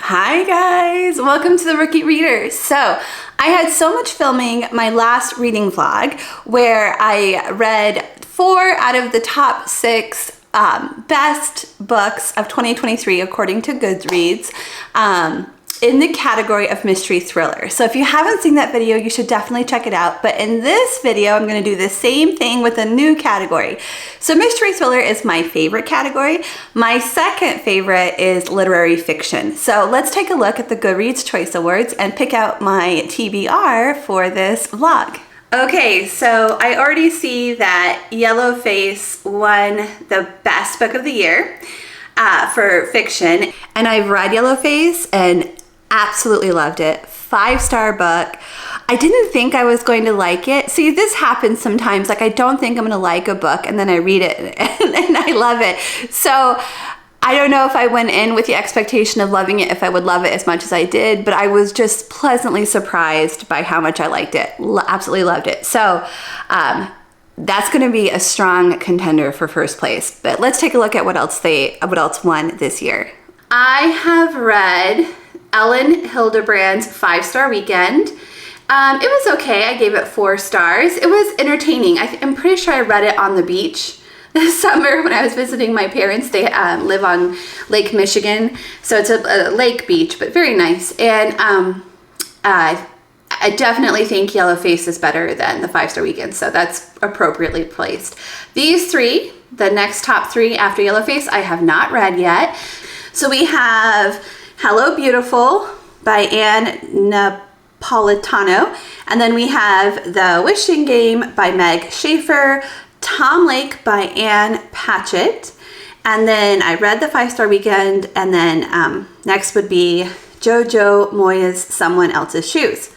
Hi guys, welcome to the Rookie Reader. So I had so much filming my last reading vlog where I read 4 out of the top 6 best books of 2023 according to Goodreads in the category of mystery thriller. So if you haven't seen that video, you should definitely check it out. But in this video, I'm going to do the same thing with a new category. So mystery thriller is my favorite category. My second favorite is literary fiction. So let's take a look at the Goodreads Choice Awards and pick out my TBR for this vlog. Okay, so I already see that Yellowface won the best book of the year for fiction. And I've read Yellowface and absolutely loved it. 5-star book. I didn't think I was going to like it. See, this happens sometimes. Like, I don't think I'm going to like a book and then I read it and I love it. So I don't know if I went in with the expectation of loving it, if I would love it as much as I did, but I was just pleasantly surprised by how much I liked it. Absolutely loved it. So that's going to be a strong contender for first place. But let's take a look at what else won this year. I have read Ellen Hildebrand's 5-Star Weekend. It was okay. I gave it 4 stars. It was entertaining. I'm pretty sure I read it on the beach this summer when I was visiting my parents. They live on Lake Michigan, so it's a lake beach, but very nice. And I definitely think Yellowface is better than the 5-Star Weekend, so that's appropriately placed. These 3, the next top 3 after Yellowface, I have not read yet. So we have Hello Beautiful by Ann Napolitano, and then we have The Wishing Game by Meg Schaefer, Tom Lake by Ann Patchett, and then I read the 5-Star Weekend, and then next would be Jojo Moyes' Someone Else's Shoes.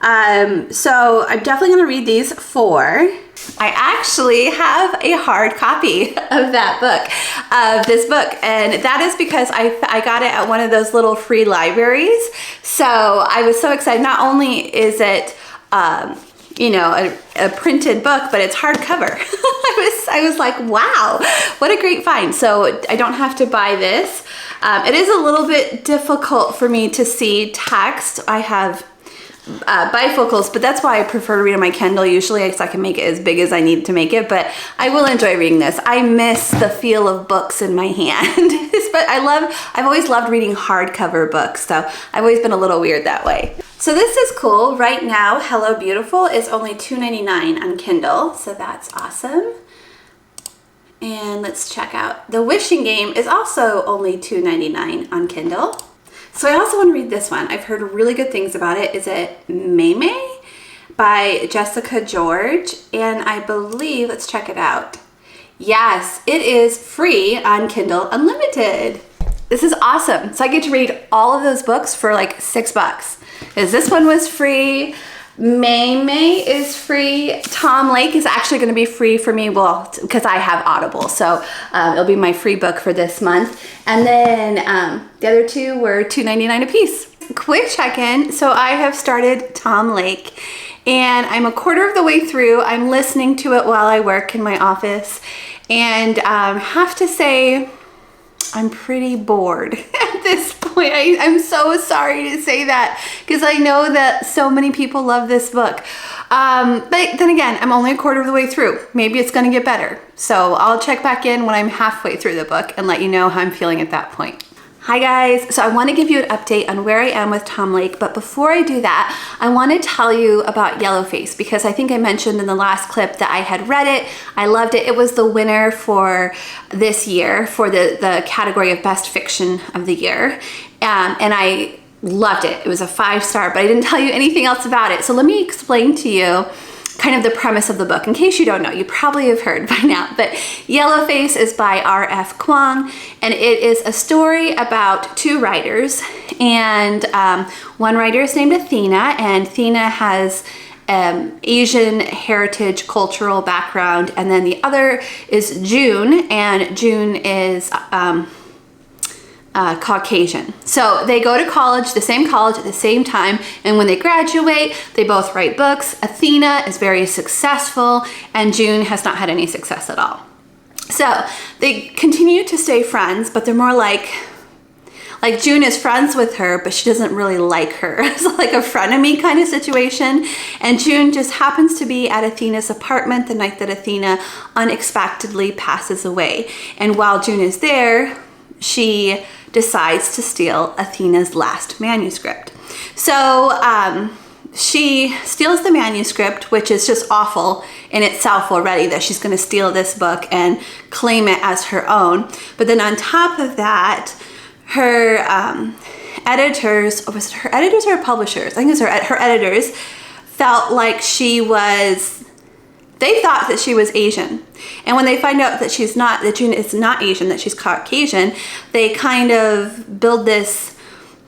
So I'm definitely going to read these 4. I actually have a hard copy of this book, and that is because I got it at one of those little free libraries. So I was so excited. Not only is it a printed book, but it's hardcover. I was like, wow, what a great find. So I don't have to buy this. It is a little bit difficult for me to see text. I have bifocals, but that's why I prefer to read on my Kindle usually, because I can make it as big as I need to make it. But I will enjoy reading this. I miss the feel of books in my hand. But I've always loved reading hardcover books, so I've always been a little weird that way. So this is cool. Right now, Hello Beautiful is only $2.99 on Kindle, so that's awesome. And let's check out The Wishing Game is also only $2.99 on Kindle. So I also want to read this one. I've heard really good things about it. Is it Maymay by Jessica George? And I believe, let's check it out. Yes, it is free on Kindle Unlimited. This is awesome. So I get to read all of those books for like $6. Because this one was free. Maymay is free. Tom Lake is actually going to be free for me, well, because I have Audible, so it'll be my free book for this month. And then the other 2 were $2.99 a piece. Quick check-in. So I have started Tom Lake, and I'm a quarter of the way through. I'm listening to it while I work in my office, and have to say I'm pretty bored at this point. I'm so sorry to say that, because I know that so many people love this book. But then again, I'm only a quarter of the way through. Maybe it's going to get better. So I'll check back in when I'm halfway through the book and let you know how I'm feeling at that point. Hi guys, so I want to give you an update on where I am with Tom Lake, but before I do that, I want to tell you about Yellowface, because I think I mentioned in the last clip that I had read it, I loved it. It was the winner for this year for the category of best fiction of the year, and I loved it. It was a 5-star, but I didn't tell you anything else about it. So let me explain to you kind of the premise of the book. In case you don't know, you probably have heard by now, but Yellowface is by R.F. Kuang, and it is a story about 2 writers, and one writer is named Athena, and Athena has Asian heritage cultural background, and then the other is June, and June is Caucasian. So they go to college, the same college at the same time, and when they graduate, they both write books. Athena is very successful, and June has not had any success at all. So they continue to stay friends, but they're more like like June is friends with her, but she doesn't really like her. It's like a frenemy kind of situation. And June just happens to be at Athena's apartment the night that Athena unexpectedly passes away. And while June is there, she decides to steal Athena's last manuscript. So she steals the manuscript, which is just awful in itself already, that she's going to steal this book and claim it as her own. But then on top of that, her editors, or was it her editors or her publishers? I think it was her editors felt like they thought that she was Asian. And when they find out that she's not, that June is not Asian, that she's Caucasian, they kind of build this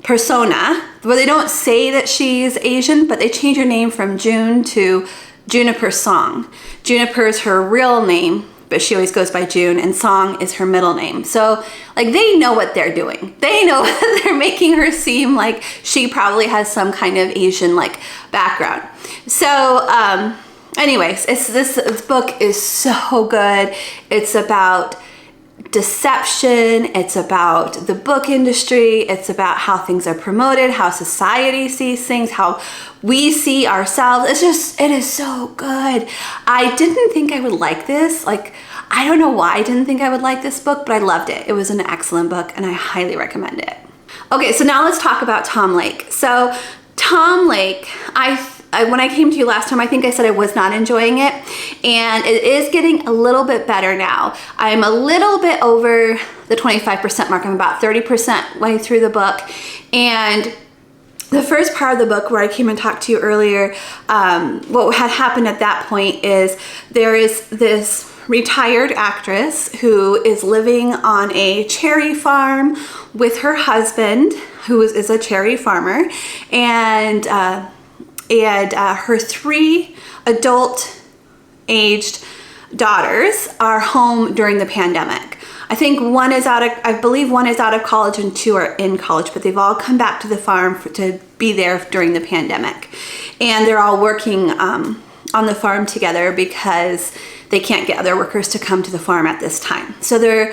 persona where they don't say that she's Asian, but they change her name from June to Juniper Song. Juniper is her real name, but she always goes by June, and Song is her middle name. So like they know what they're doing. They know they're making her seem like she probably has some kind of Asian like background. So anyways, this book is so good. It's about deception, it's about the book industry, it's about how things are promoted, how society sees things, how we see ourselves. It is so good. I didn't think I would like this. Like, I don't know why I didn't think I would like this book, but I loved it. It was an excellent book and I highly recommend it. Okay, so now let's talk about Tom Lake. So Tom Lake, when I came to you last time, I think I said I was not enjoying it, and it is getting a little bit better now. I'm a little bit over the 25% mark. I'm about 30% way through the book, and the first part of the book where I came and talked to you earlier, what had happened at that point is there is this retired actress who is living on a cherry farm with her husband, who is a cherry farmer, and her 3 adult-aged daughters are home during the pandemic. I believe one is out of college and 2 are in college, but they've all come back to the farm to be there during the pandemic. And they're all working on the farm together because they can't get other workers to come to the farm at this time. So they're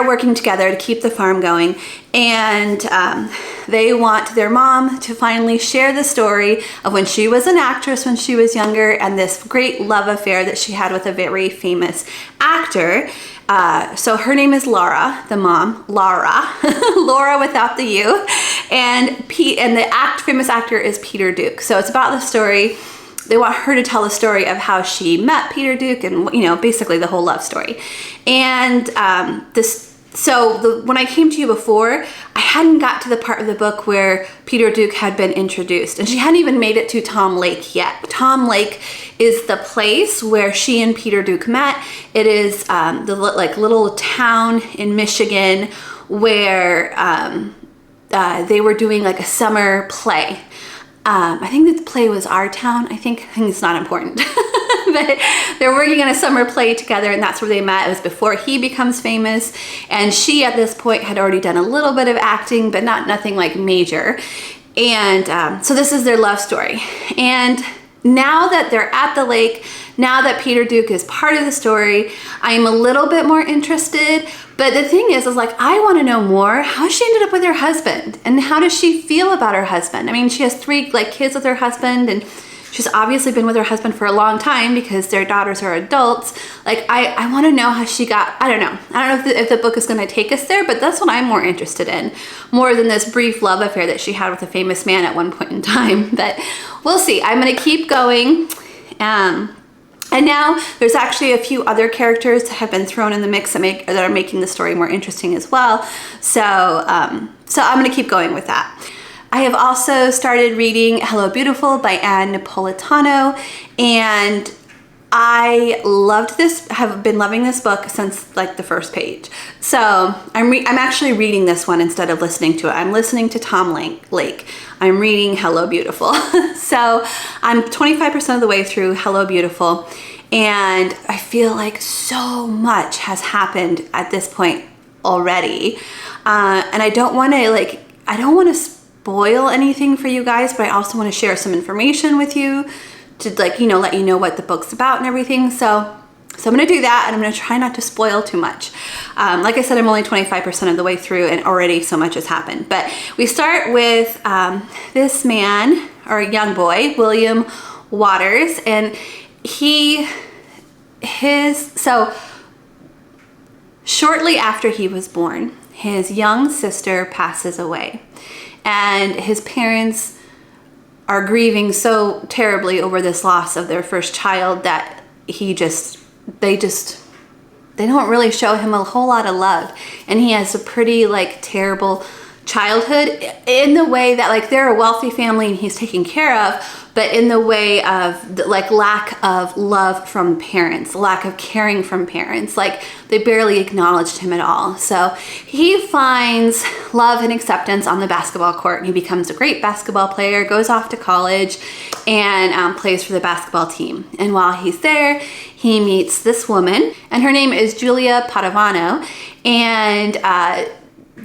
working together to keep the farm going, and they want their mom to finally share the story of when she was an actress when she was younger, and this great love affair that she had with a very famous actor. So her name is Laura, the mom, Laura, Laura without the U, and the famous actor is Peter Duke. So it's about the story. They want her to tell the story of how she met Peter Duke and, basically the whole love story. And when I came to you before, I hadn't got to the part of the book where Peter Duke had been introduced, and she hadn't even made it to Tom Lake yet. Tom Lake is the place where she and Peter Duke met. It is the little town in Michigan where they were doing like a summer play. I think that the play was Our Town. I think it's not important. But they're working on a summer play together, and that's where they met. It was before he becomes famous, and she at this point had already done a little bit of acting, but nothing like major. And so this is their love story. And now that they're at the lake, now that Peter Duke is part of the story, I'm a little bit more interested. But the thing is like, I want to know more how she ended up with her husband, and how does she feel about her husband? I mean, she has 3 kids with her husband, and she's obviously been with her husband for a long time because their daughters are adults. Like, I want to know how she got, I don't know if the book is going to take us there, but that's what I'm more interested in, more than this brief love affair that she had with a famous man at one point in time. But we'll see. I'm going to keep going. And now there's actually a few other characters that have been thrown in the mix that are making the story more interesting as well. So I'm going to keep going with that. I have also started reading Hello Beautiful by Ann Napolitano, and I have been loving this book since like the first page. So I'm actually reading this one instead of listening to it. I'm listening to Tom Lake. I'm reading Hello Beautiful. So I'm 25% of the way through Hello Beautiful, and I feel like so much has happened at this point already. And I don't want to spoil anything for you guys, but I also want to share some information with you to let you know what the book's about and everything. So So I'm gonna do that, and I'm gonna try not to spoil too much. Like I said, I'm only 25% of the way through, and already so much has happened. But we start with this man, or a young boy, William Waters, and so shortly after he was born, his young sister passes away, and his parents are grieving so terribly over this loss of their first child that they don't really show him a whole lot of love, and he has a pretty like terrible childhood in the way that like they're a wealthy family and he's taken care of, but in the way of like lack of love from parents, lack of caring from parents. Like they barely acknowledged him at all. So he finds love and acceptance on the basketball court, and he becomes a great basketball player, goes off to college, and plays for the basketball team. And while he's there, he meets this woman, and her name is Julia Padovano, and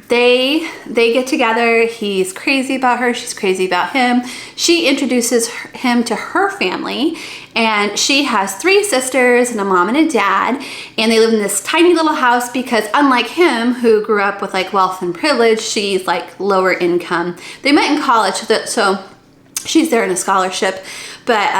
they get together. He's crazy about her, she's crazy about him. She introduces him to her family, and she has 3 sisters and a mom and a dad, and they live in this tiny little house because unlike him, who grew up with like wealth and privilege, she's like lower income. They met in college, so she's there in a scholarship, but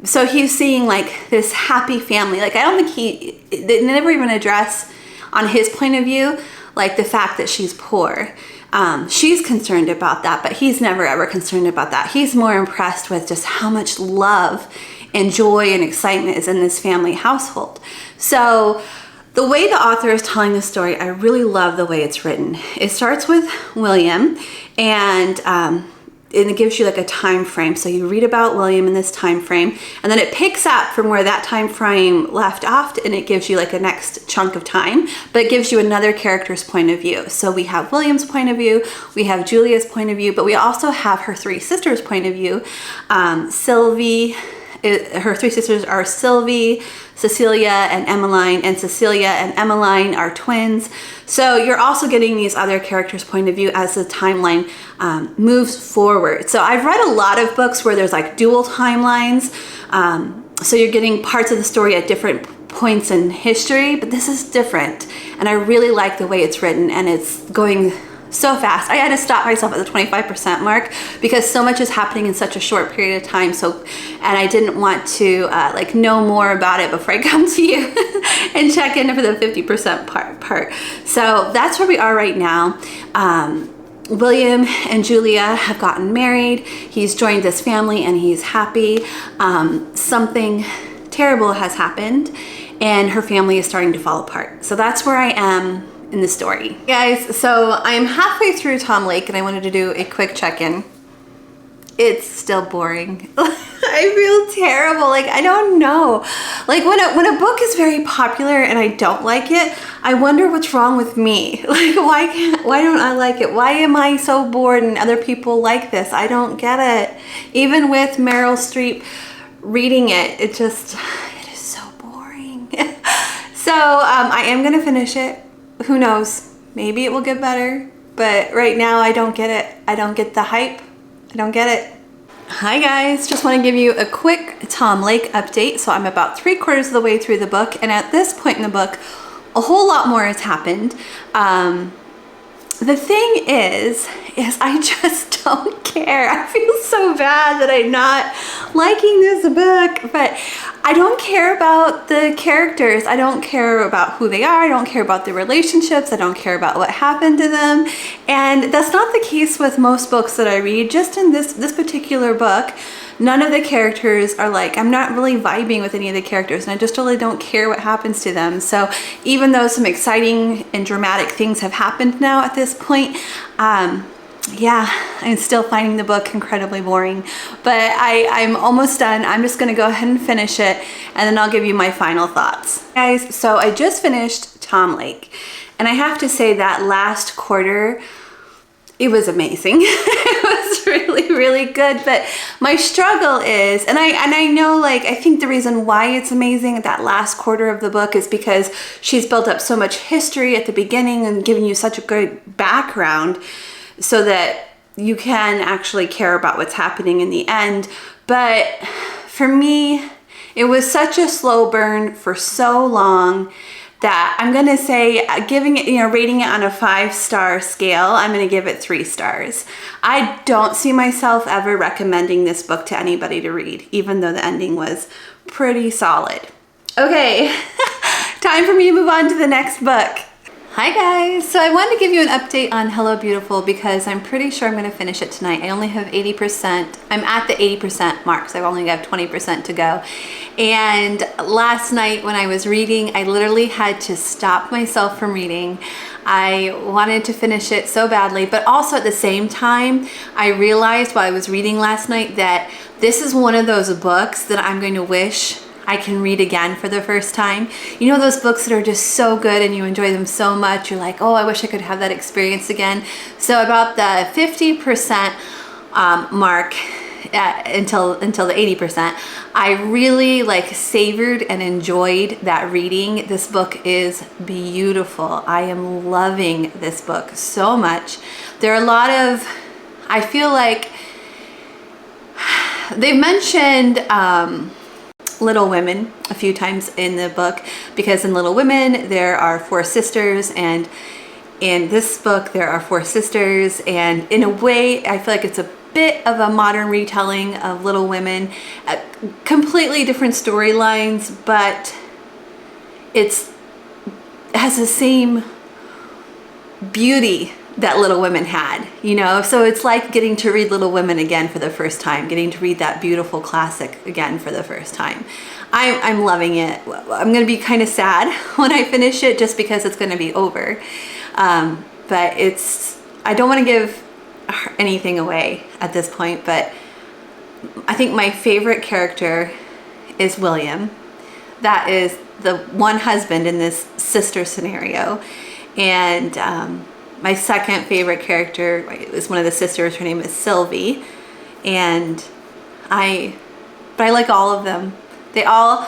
so he's seeing like this happy family. Like I don't think they never even address on his point of view like the fact that she's poor. She's concerned about that, but he's never ever concerned about that. He's more impressed with just how much love and joy and excitement is in this family household. So the way the author is telling the story, I really love the way it's written. It starts with William, and it gives you like a time frame. So you read about William in this time frame, and then it picks up from where that time frame left off, and it gives you like a next chunk of time, but it gives you another character's point of view. So we have William's point of view, we have Julia's point of view, but we also have her 3 sisters' point of view. Her 3 sisters are Sylvie, Cecilia, and Emmeline, and Cecilia and Emmeline are twins. So you're also getting these other characters' point of view as the timeline moves forward. So I've read a lot of books where there's like dual timelines. So you're getting parts of the story at different points in history, but this is different. And I really like the way it's written, and it's going so fast. I had to stop myself at the 25% mark because so much is happening in such a short period of time. And I didn't want to like know more about it before I come to you and check in for the 50% part. So that's where we are right now. William and Julia have gotten married. He's joined this family and he's happy. Something terrible has happened, and her family is starting to fall apart. So that's where I am in the story. Guys, so I'm halfway through Tom Lake, and I wanted to do a quick check-in. It's still boring. I feel terrible. Like, I don't know. Like when a book is very popular and I don't like it, I wonder what's wrong with me. Like why don't I like it? Why am I so bored and other people like this? I don't get it. Even with Meryl Streep reading it, it is so boring. So I am gonna finish it. Who knows? Maybe it will get better, but right now I don't get it. I don't get the hype. I don't get it. Hi guys, just want to give you a quick Tom Lake update. So I'm about 3/4 of the way through the book, and at this point in the book, a whole lot more has happened. The thing is I just don't care. I feel so bad that I'm not liking this book, but I don't care about the characters. I don't care about who they are. I don't care about the relationships. I don't care about what happened to them. And that's not the case with most books that I read. Just in this particular book, none of the characters are like, I'm not really vibing with any of the characters, and I just really don't care what happens to them. So even though some exciting and dramatic things have happened now at this point, yeah, I'm still finding the book incredibly boring, but I'm almost done. I'm just gonna go ahead and finish it, and then I'll give you my final thoughts. Guys, so I just finished Tom Lake, and I have to say that last quarter, it was amazing. It was really, really good. But my struggle is, and I know, like, I think the reason why it's amazing at that last quarter of the book is because she's built up so much history at the beginning and given you such a good background so that you can actually care about what's happening in the end. But for me, It was such a slow burn for so long that I'm gonna say, giving it, rating it on a 5-star scale, I'm gonna give it 3 stars. I don't see myself ever recommending this book to anybody to read, even though the ending was pretty solid. Okay, time for me to move on to the next book. Hi guys, so I wanted to give you an update on Hello Beautiful because I'm pretty sure I'm going to finish it tonight. I only have 80%. I'm at the 80% mark, so I've only got 20% to go. And last night when I was reading, I literally had to stop myself from reading. I wanted to finish it so badly, but also at the same time, I realized while I was reading last night that this is one of those books that I'm going to wish I can read again for the first time. You know those books that are just so good and you enjoy them so much, you're like, oh, I wish I could have that experience again. So about the 50% mark until the 80%, I really savored and enjoyed that reading. This book is beautiful. I am loving this book so much. There are a lot of, I feel like they've mentioned Little Women a few times in the book, because in Little Women there are 4 sisters, and in this book there are 4 sisters, and in a way I feel like it's a bit of a modern retelling of Little Women, completely different storylines, but it has the same beauty that Little Women had, so it's like getting to read Little Women again for the first time, getting to read that beautiful classic again for the first time. I'm loving it. I'm gonna be kind of sad when I finish it just because it's gonna be over, but I don't want to give anything away at this point, but I think my favorite character is William. That is the one husband in this sister scenario, and my second favorite character is one of the sisters. Her name is Sylvie, and I like all of them. They all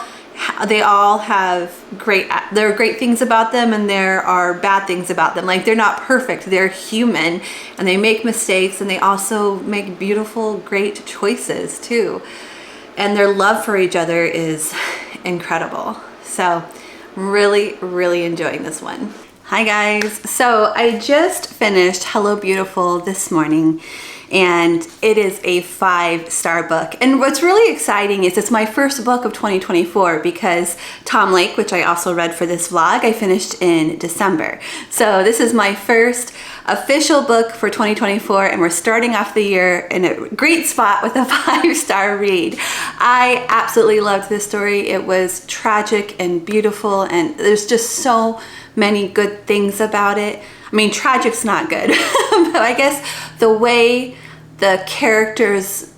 have there are great things about them, and there are bad things about them. They're not perfect. They're human, and they make mistakes, and they also make beautiful, great choices too. And their love for each other is incredible. So I'm really, really enjoying this one. Hi guys, so I just finished Hello Beautiful this morning, and it is a 5-star book. And what's really exciting is it's my first book of 2024, because Tom Lake, which I also read for this vlog, I finished in December. So this is my first official book for 2024, and we're starting off the year in a great spot with a 5-star read. I absolutely loved this story. It was tragic and beautiful, and there's just so many good things about it. I mean, tragic's not good, but I guess the way the characters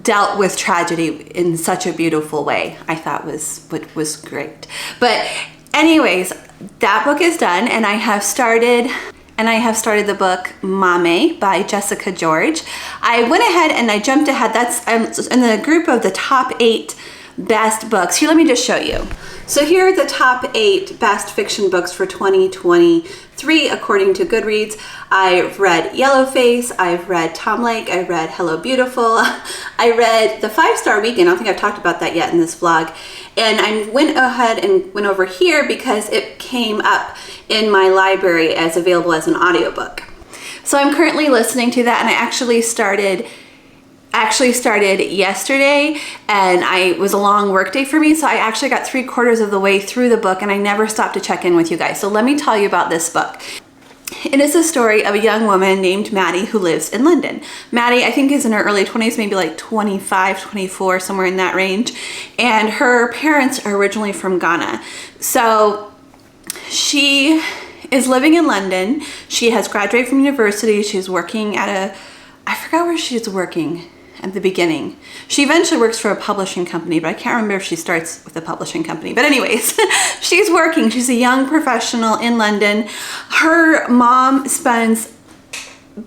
dealt with tragedy in such a beautiful way, I thought was great. But anyways, that book is done, and I have started the book Mame by Jessica George. I went ahead and I jumped ahead. That's in the group of the top 8 best books. Here, let me just show you. So here are the top 8 best fiction books for 2023 according to Goodreads. I've read Yellowface, I've read Tom Lake, I read Hello Beautiful, I read The 5-Star Weekend. I don't think I've talked about that yet in this vlog. And I went ahead and went over here because it came up in my library as available as an audiobook. So I'm currently listening to that, and I actually started yesterday, and it was a long work day for me, so I actually got 3/4 of the way through the book, and I never stopped to check in with you guys. So let me tell you about this book. It is a story of a young woman named Maddie who lives in London. Maddie, I think, is in her early 20s, maybe 25, 24, somewhere in that range, and her parents are originally from Ghana. So she is living in London. She has graduated from university. She's working at I forgot where she's working at the beginning. She eventually works for a publishing company, but I can't remember if she starts with a publishing company. But anyways, she's working. She's a young professional in London. Her mom spends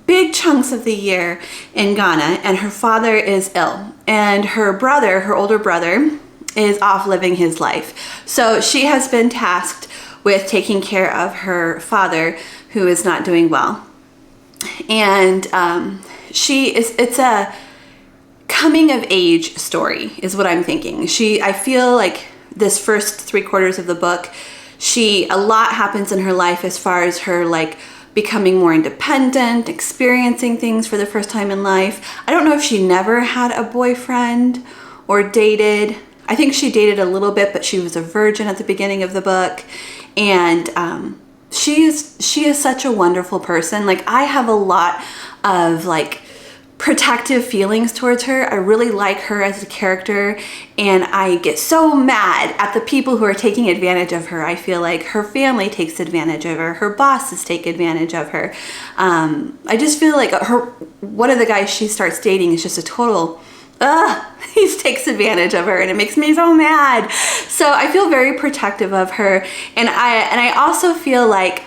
big chunks of the year in Ghana, and her father is ill. And her brother, her older brother, is off living his life. So she has been tasked with taking care of her father, who is not doing well. And it's a coming of age story is what I'm thinking. I feel like this first 3/4 of the book, a lot happens in her life as far as her like becoming more independent, experiencing things for the first time in life. I don't know if she never had a boyfriend or dated. I think she dated a little bit, but she was a virgin at the beginning of the book. And she is such a wonderful person. Like, I have a lot of like protective feelings towards her. I really like her as a character, and I get so mad at the people who are taking advantage of her. I feel like her family takes advantage of her. Her bosses take advantage of her. I just feel like one of the guys she starts dating is just a total, he takes advantage of her, and it makes me so mad. So I feel very protective of her, and I also feel like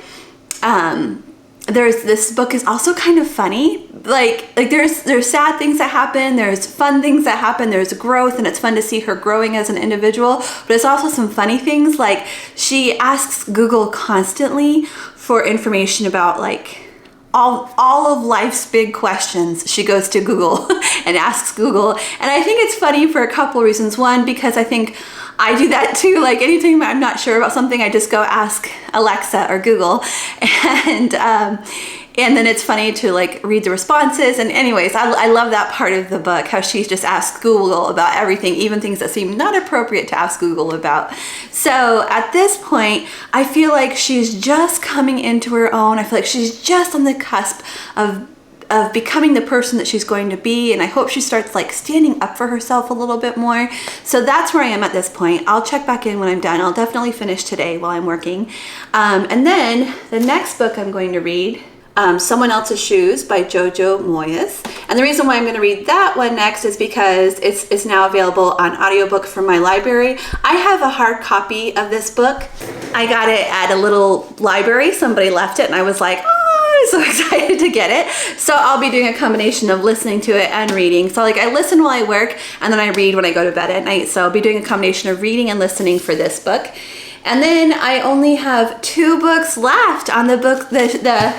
this book is also kind of funny. Like there's sad things that happen, there's fun things that happen, there's growth, and it's fun to see her growing as an individual. But it's also some funny things, like she asks Google constantly for information about like all of life's big questions. She goes to Google and asks Google. And I think it's funny for a couple reasons. One, because I think I do that too. Like anytime I'm not sure about something, I just go ask Alexa or Google. And then it's funny to like read the responses. And anyways, I love that part of the book, how she just asks Google about everything, even things that seem not appropriate to ask Google about. So at this point, I feel like she's just coming into her own. I feel like she's just on the cusp of becoming the person that she's going to be, and I hope she starts like standing up for herself a little bit more. So that's where I am at this point. I'll check back in when I'm done. I'll definitely finish today while I'm working. And then the next book I'm going to read, Someone Else's Shoes by Jojo Moyes. And the reason why I'm going to read that one next is because it's now available on audiobook from my library. I have a hard copy of this book. I got it at a little library. Somebody left it, and I was like, I'm so excited to get it. So I'll be doing a combination of listening to it and reading. So like I listen while I work, and then I read when I go to bed at night. So I'll be doing a combination of reading and listening for this book. And then I only have 2 books left on the book, the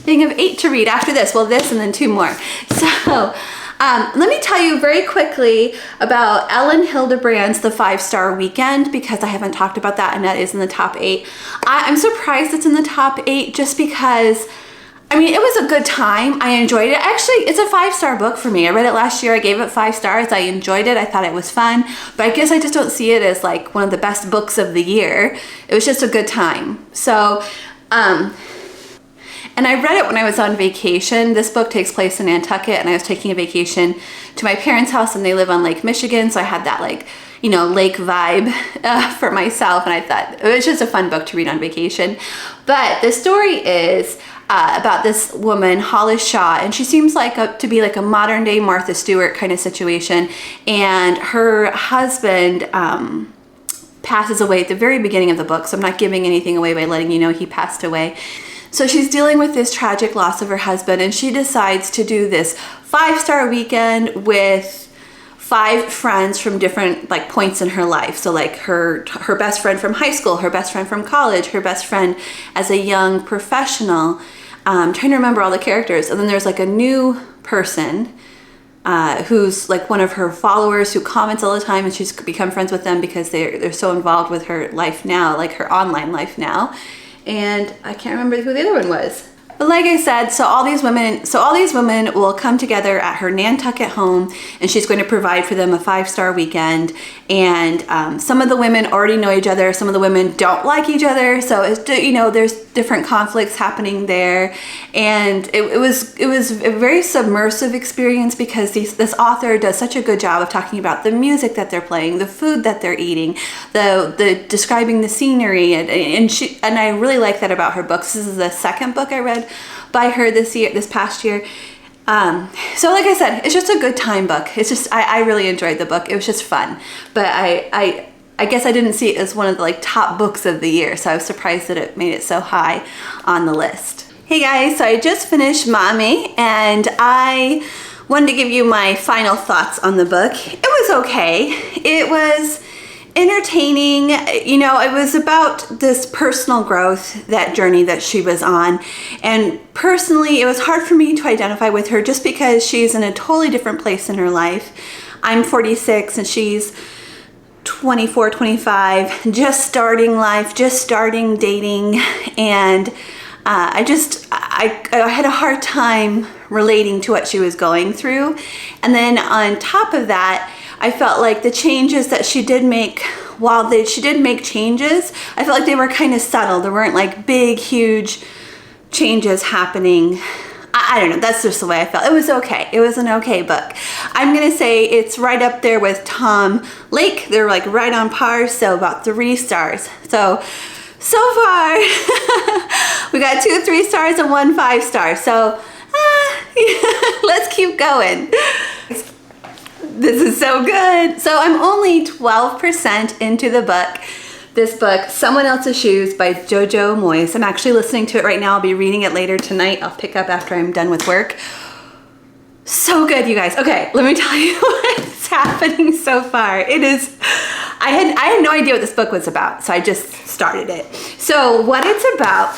thing of 8 to read after this. Well, this and then 2 more. So let me tell you very quickly about Ellen Hildebrand's The 5-Star Weekend, because I haven't talked about that, and that is in the top 8. I'm surprised it's in the top 8 just because, I mean, it was a good time. I enjoyed it. Actually, it's a 5-star book for me. I read it last year. I gave it 5 stars. I enjoyed it. I thought it was fun, but I guess I just don't see it as like one of the best books of the year. It was just a good time. So, and I read it when I was on vacation. This book takes place in Nantucket, and I was taking a vacation to my parents' house, and they live on Lake Michigan. So I had that like, you know, lake vibe for myself. And I thought it was just a fun book to read on vacation. But the story is about this woman, Hollis Shaw, and she seems like to be like a modern day Martha Stewart kind of situation. And her husband passes away at the very beginning of the book. So I'm not giving anything away by letting you know he passed away. So she's dealing with this tragic loss of her husband, and she decides to do this 5-star weekend with 5 friends from different like points in her life. So like her best friend from high school, her best friend from college, her best friend as a young professional. I'm trying to remember all the characters. And then there's like a new person who's like one of her followers who comments all the time, and she's become friends with them because they're so involved with her life now, like her online life now. And I can't remember who the other one was. But like I said, so all these women will come together at her Nantucket home, and she's going to provide for them a 5-star weekend. And some of the women already know each other. Some of the women don't like each other. So it's, you know, there's different conflicts happening there. And it was a very submersive experience, because this author does such a good job of talking about the music that they're playing, the food that they're eating, the describing the scenery, and I really like that about her books. This is the second book I read by her this past year. So like I said, it's just a good time book. It's just, I really enjoyed the book. It was just fun. But I guess I didn't see it as one of the like top books of the year, so I was surprised that it made it so high on the list. Hey guys, so I just finished Mommy, and I wanted to give you my final thoughts on the book. It was okay. It entertaining. You know, it was about this personal growth, that journey that she was on. And personally, it was hard for me to identify with her just because she's in a totally different place in her life. I'm 46 and she's 24, 25, just starting life, just starting dating. And I had a hard time relating to what she was going through. And then on top of that, I felt like the changes that she did make, she did make changes, I felt like they were kind of subtle. There weren't like big, huge changes happening. I don't know, that's just the way I felt. It was okay. It was an okay book. I'm gonna say it's right up there with Tom Lake. They're like right on par, so about 3 stars. So far, we got 2 3 stars and 1 5 star. So let's keep going. This is so good. So I'm only 12% into the book. This book, Someone Else's Shoes by Jojo Moyes. I'm actually listening to it right now. I'll be reading it later tonight. I'll pick up after I'm done with work. So good, you guys. Okay, let me tell you what's happening so far. It is, I had no idea what this book was about, so I just started it. So what it's about,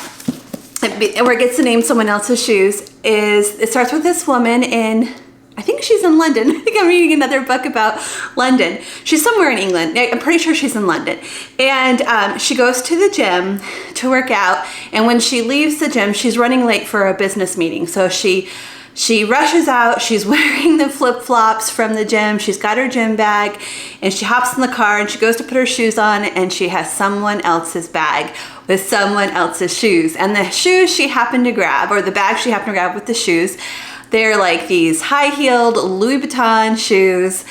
where it gets the name Someone Else's Shoes, is it starts with this woman in, I think she's in London. I think I'm reading another book about London. She's somewhere in England. I'm pretty sure she's in London. And she goes to the gym to work out. And when she leaves the gym, she's running late for a business meeting. So she rushes out. She's wearing the flip-flops from the gym. She's got her gym bag. And she hops in the car and she goes to put her shoes on. And she has someone else's bag with someone else's shoes. And the shoes she happened to grab, or the bag she happened to grab with the shoes, they're like these high-heeled Louis Vuitton shoes,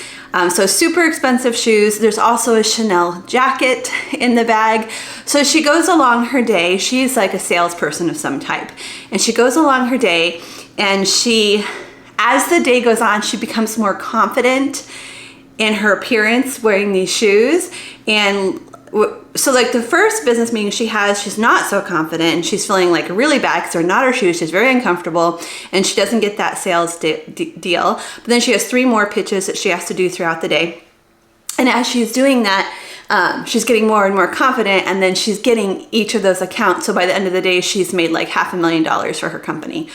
so super expensive shoes. There's also a Chanel jacket in the bag. So she goes along her day. She's like a salesperson of some type. And she goes along her day, and as the day goes on, she becomes more confident in her appearance wearing these shoes. And so like the first business meeting she has, she's not so confident and she's feeling like really bad because they're not her shoes. She's very uncomfortable and she doesn't get that sales deal. But then she has 3 more pitches that she has to do throughout the day. And as she's doing that, she's getting more and more confident, and then she's getting each of those accounts. So by the end of the day, she's made like $500,000 for her company,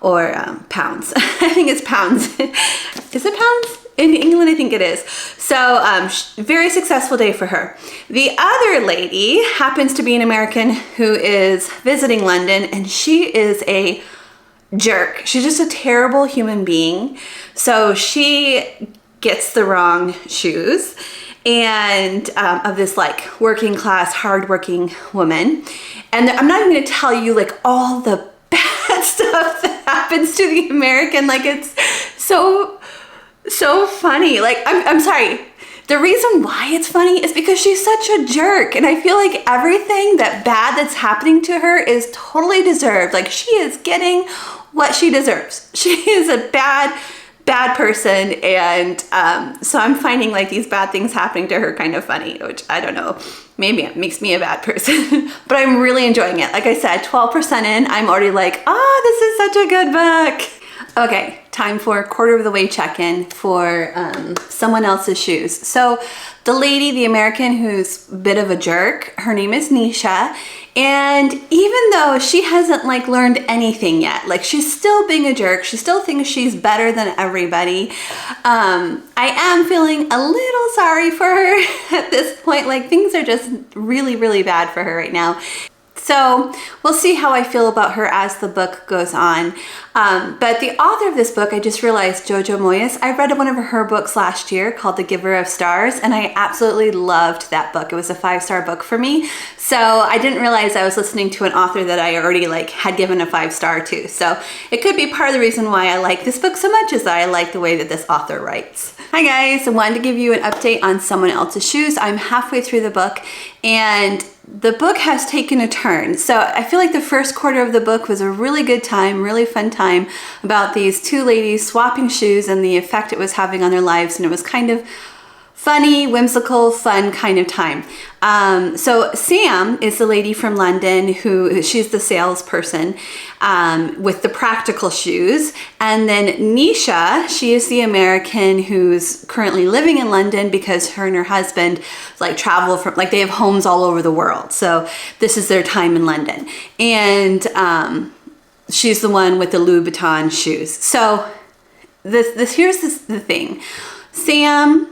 or pounds. I think it's pounds. Is it pounds? In England, I think it is. So very successful day for her. The other lady happens to be an American who is visiting London, and she is a jerk. She's just a terrible human being. So she gets the wrong shoes, and of this like working class, hardworking woman. And I'm not even gonna tell you like all the bad stuff that happens to the American. Like it's so funny. Like I'm sorry. The reason why it's funny is because she's such a jerk, and I feel like everything that's happening to her is totally deserved. Like she is getting what she deserves. She is a bad person, and so I'm finding like these bad things happening to her kind of funny, which I don't know, maybe it makes me a bad person, but I'm really enjoying it. Like I said, 12% in, I'm already like, this is such a good book. Okay, time for quarter of the way check-in for Someone Else's Shoes. So the lady, the American who's a bit of a jerk, her name is Nisha. And even though she hasn't like learned anything yet, like she's still being a jerk, she still thinks she's better than everybody. I am feeling a little sorry for her at this point. Like things are just really, really bad for her right now. So we'll see how I feel about her as the book goes on. But the author of this book, I just realized, Jojo Moyes, I read one of her books last year called The Giver of Stars, and I absolutely loved that book. It was a 5-star book for me. So I didn't realize I was listening to an author that I already like had given a 5-star to. So it could be part of the reason why I like this book so much is that I like the way that this author writes. Hi guys, I wanted to give you an update on Someone Else's Shoes. I'm halfway through the book, and the book has taken a turn. So I feel like the first quarter of the book was a really good time, really fun time about these 2 ladies swapping shoes and the effect it was having on their lives. And it was kind of funny, whimsical, fun kind of time. So Sam is the lady from London she's the salesperson with the practical shoes. And then Nisha, she is the American who's currently living in London because her and her husband like travel from, like they have homes all over the world. So this is their time in London. And she's the one with the Louis Vuitton shoes. So here's the thing. Sam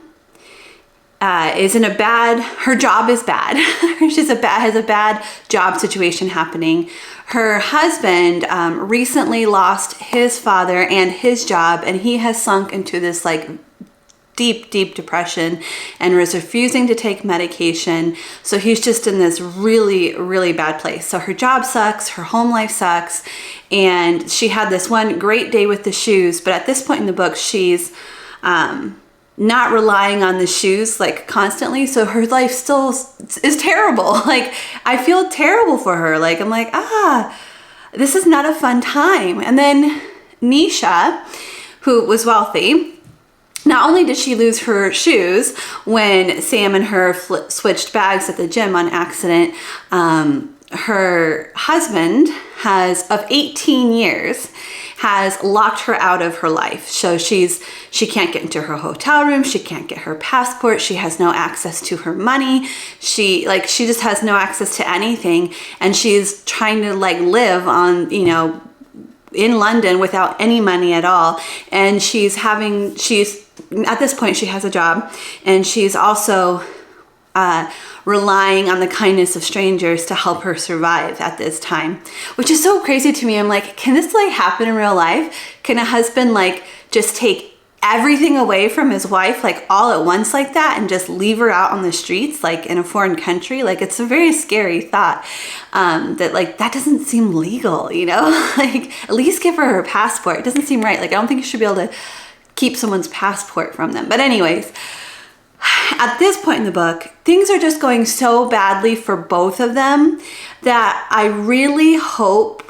is in her job is bad. Has a bad job situation happening. Her husband recently lost his father and his job, and he has sunk into this like deep depression and was refusing to take medication. So he's just in this really, really bad place. So her job sucks, her home life sucks, and she had this one great day with the shoes, but at this point in the book, she's not relying on the shoes like constantly, so her life still is terrible. Like I feel terrible for her. Like I'm like, this is not a fun time. And then Nisha, who was wealthy, not only did she lose her shoes when Sam and her switched bags at the gym on accident, her husband of 18 years has locked her out of her life. So she can't get into her hotel room, she can't get her passport, she has no access to her money, she just has no access to anything, and she's trying to like live on, in London without any money at all. And at this point she has a job, and she's also relying on the kindness of strangers to help her survive at this time, which is so crazy to me. I'm like, can this like happen in real life? Can a husband like just take everything away from his wife like all at once like that and just leave her out on the streets like in a foreign country? Like it's a very scary thought that like that doesn't seem legal, like at least give her passport. It doesn't seem right. Like I don't think you should be able to keep someone's passport from them. But anyways, at this point in the book, things are just going so badly for both of them that I really hope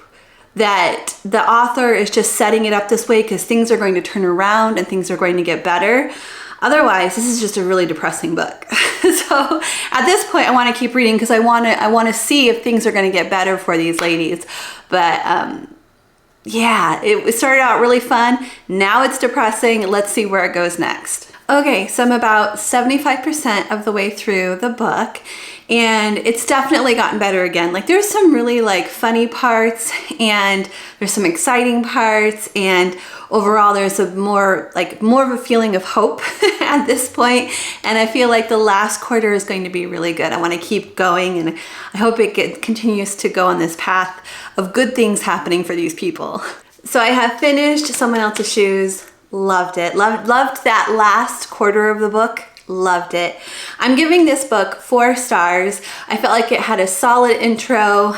that the author is just setting it up this way because things are going to turn around and things are going to get better. Otherwise, this is just a really depressing book. So at this point, I want to keep reading because I want to see if things are going to get better for these ladies. But yeah, it started out really fun. Now it's depressing. Let's see where it goes next. Okay, so I'm about 75% of the way through the book, and it's definitely gotten better again. Like there's some really like funny parts, and there's some exciting parts, and overall there's more of a feeling of hope at this point. And I feel like the last quarter is going to be really good. I want to keep going, and I hope it continues to go on this path of good things happening for these people. So I have finished Someone Else's Shoes. Loved it. Loved that last quarter of the book. Loved it. I'm giving this book 4 stars. I felt like it had a solid intro,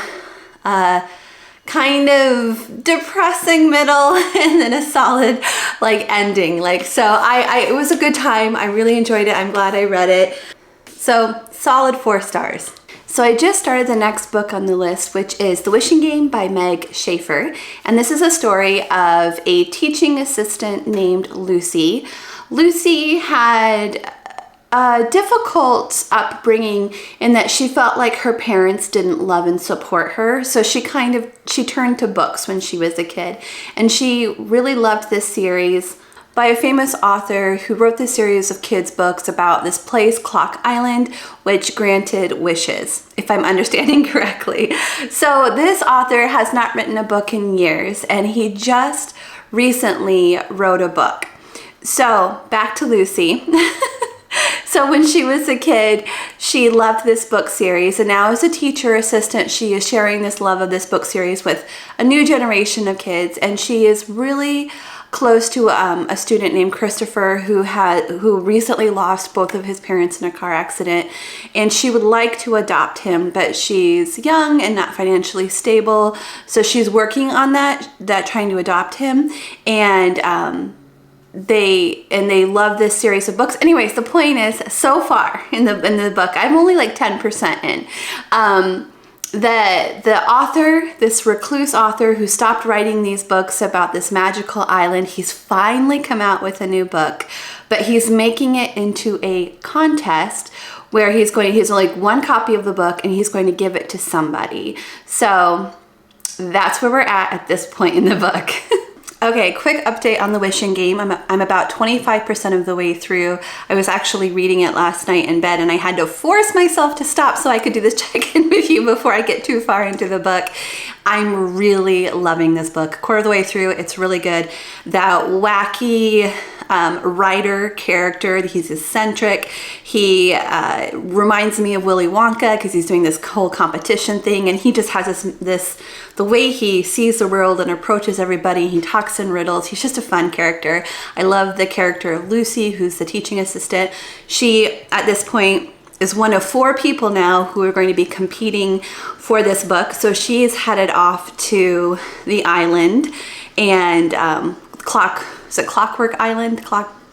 kind of depressing middle, and then a solid like ending. So it was a good time. I really enjoyed it. I'm glad I read it. So solid 4 stars. So I just started the next book on the list, which is The Wishing Game by Meg Schaefer. And this is a story of a teaching assistant named Lucy. Lucy had a difficult upbringing in that she felt like her parents didn't love and support her. So she turned to books when she was a kid. And she really loved this series by a famous author who wrote this series of kids' books about this place, Clock Island, which granted wishes, if I'm understanding correctly. So this author has not written a book in years, and he just recently wrote a book. So back to Lucy. So when she was a kid, she loved this book series, and now as a teacher assistant, she is sharing this love of this book series with a new generation of kids, and she is really close to a student named Christopher who recently lost both of his parents in a car accident, and she would like to adopt him, but she's young and not financially stable, so she's working on that trying to adopt him. And they love this series of books. Anyways, the point is, so far in the book, I'm only like 10% in. the author, this recluse author who stopped writing these books about this magical island, he's finally come out with a new book, but he's making it into a contest where he's only one copy of the book and he's going to give it to somebody. So that's where we're at this point in the book. Okay, quick update on the Wishing Game. I'm about 25% of the way through. I was actually reading it last night in bed and I had to force myself to stop so I could do this check-in with you before I get too far into the book. I'm really loving this book. Quarter of the way through, it's really good. That wacky writer character, he's eccentric. He reminds me of Willy Wonka because he's doing this whole competition thing, and he just has the way he sees the world and approaches everybody. He talks in riddles. He's just a fun character. I love the character of Lucy, who's the teaching assistant. She, at this point, is one of 4 people now who are going to be competing for this book. So she is headed off to the island, and Clockwork Island?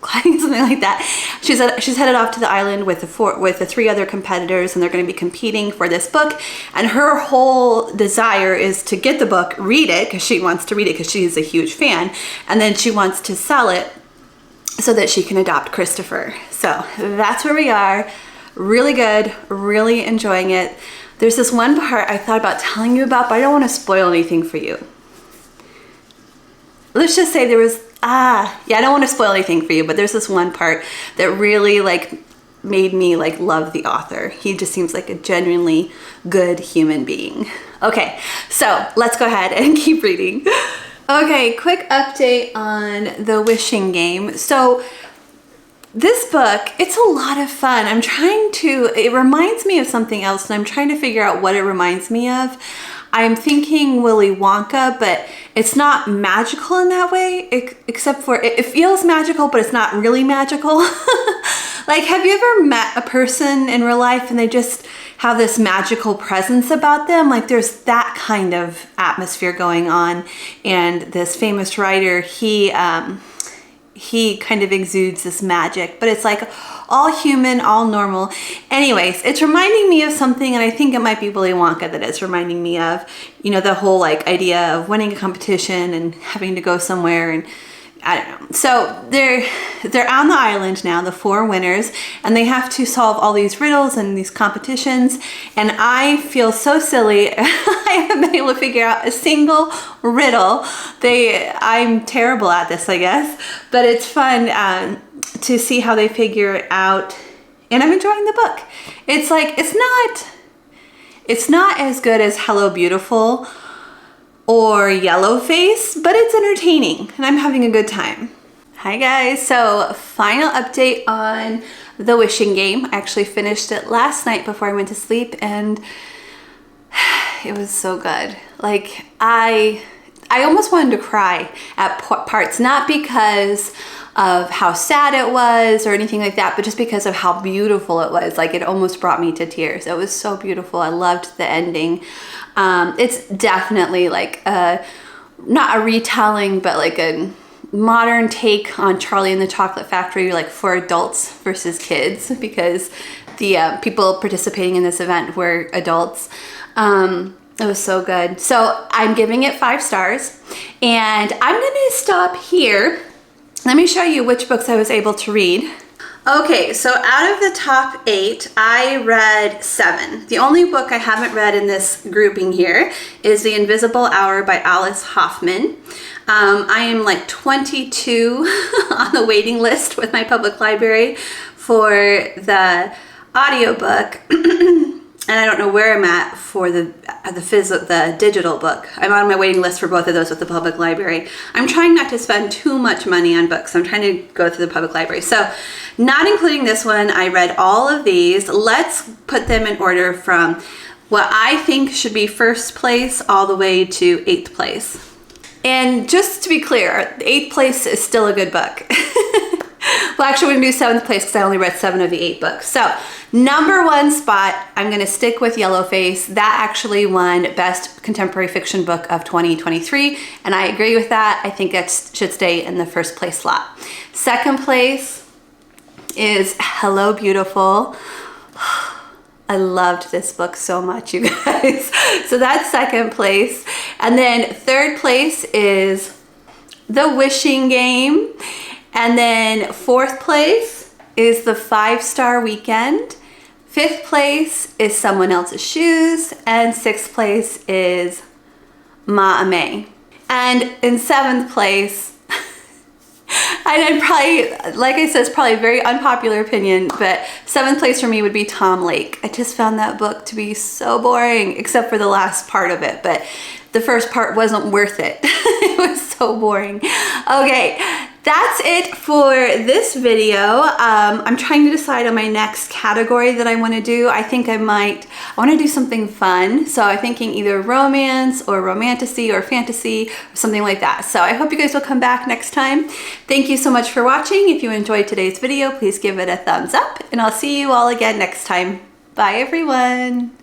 Something like that. She's headed off to the island with the 3 other competitors, and they're going to be competing for this book. And her whole desire is to get the book, read it, because she wants to read it because she's a huge fan, and then she wants to sell it so that she can adopt Christopher. So that's where we are. Really good, really enjoying it. There's this one part I thought about telling you about, but I don't want to spoil anything for you. Let's just say there was, I don't want to spoil anything for you, but there's this one part that really made me love the author. He just seems like a genuinely good human being. Okay, so let's go ahead and keep reading. Okay, quick update on the Wishing Game. So this book, it's a lot of fun. It reminds me of something else, and I'm trying to figure out what it reminds me of. I'm thinking Willy Wonka, but it's not magical in that way, except for it feels magical, but it's not really magical. Have you ever met a person in real life and they just have this magical presence about them? There's that kind of atmosphere going on. And this famous writer, he kind of exudes this magic, but it's all human, all normal. Anyways, it's reminding me of something, and I think it might be Willy Wonka that it's reminding me of, the whole idea of winning a competition and having to go somewhere, and I don't know. So they're on the island now, the 4 winners, and they have to solve all these riddles and these competitions, and I feel so silly. I haven't been able to figure out a single riddle. I'm terrible at this, I guess, but it's fun to see how they figure it out, and I'm enjoying the book. It's not as good as Hello Beautiful or Yellowface, but it's entertaining and I'm having a good time. Hi guys, so final update on the Wishing Game. I actually finished it last night before I went to sleep, and it was so good. I almost wanted to cry at parts, not because of how sad it was or anything like that, but just because of how beautiful it was. It almost brought me to tears. It was so beautiful. I loved the ending. It's definitely not a retelling, but a modern take on Charlie and the Chocolate Factory, for adults versus kids, because the people participating in this event were adults. It was so good. So I'm giving it 5 stars, and I'm gonna stop here. Let me show you which books I was able to read. Okay, so out of the top 8, I read 7. The only book I haven't read in this grouping here is The Invisible Hour by Alice Hoffman. I am 22 on the waiting list with my public library for the audiobook. And I don't know where I'm at for the digital book. I'm on my waiting list for both of those with the public library. I'm trying not to spend too much money on books. I'm trying to go through the public library. So not including this one, I read all of these. Let's put them in order from what I think should be 1st place all the way to 8th place. And just to be clear, 8th place is still a good book. Well, actually, we're going to do 7th place because I only read 7 of the 8 books. So, number 1 spot, I'm going to stick with Yellowface. That actually won Best Contemporary Fiction Book of 2023, and I agree with that. I think that should stay in the 1st place slot. 2nd place is Hello Beautiful. I loved this book so much, you guys. So that's second place. And then third place is The Wishing Game. And then fourth place is The 5-Star Weekend. Fifth place is Someone Else's Shoes. And sixth place is Ma Ame. And in seventh place, and I'd probably, like I said, it's probably a very unpopular opinion, but seventh place for me would be Tom Lake. I just found that book to be so boring, except for the last part of it, but the first part wasn't worth it. It was so boring. Okay, that's it for this video. I'm trying to decide on my next category that I want to do. I think I want to do something fun. So I'm thinking either romance or romantasy or fantasy or something like that. So I hope you guys will come back next time. Thank you so much for watching. If you enjoyed today's video, please give it a thumbs up and I'll see you all again next time. Bye everyone.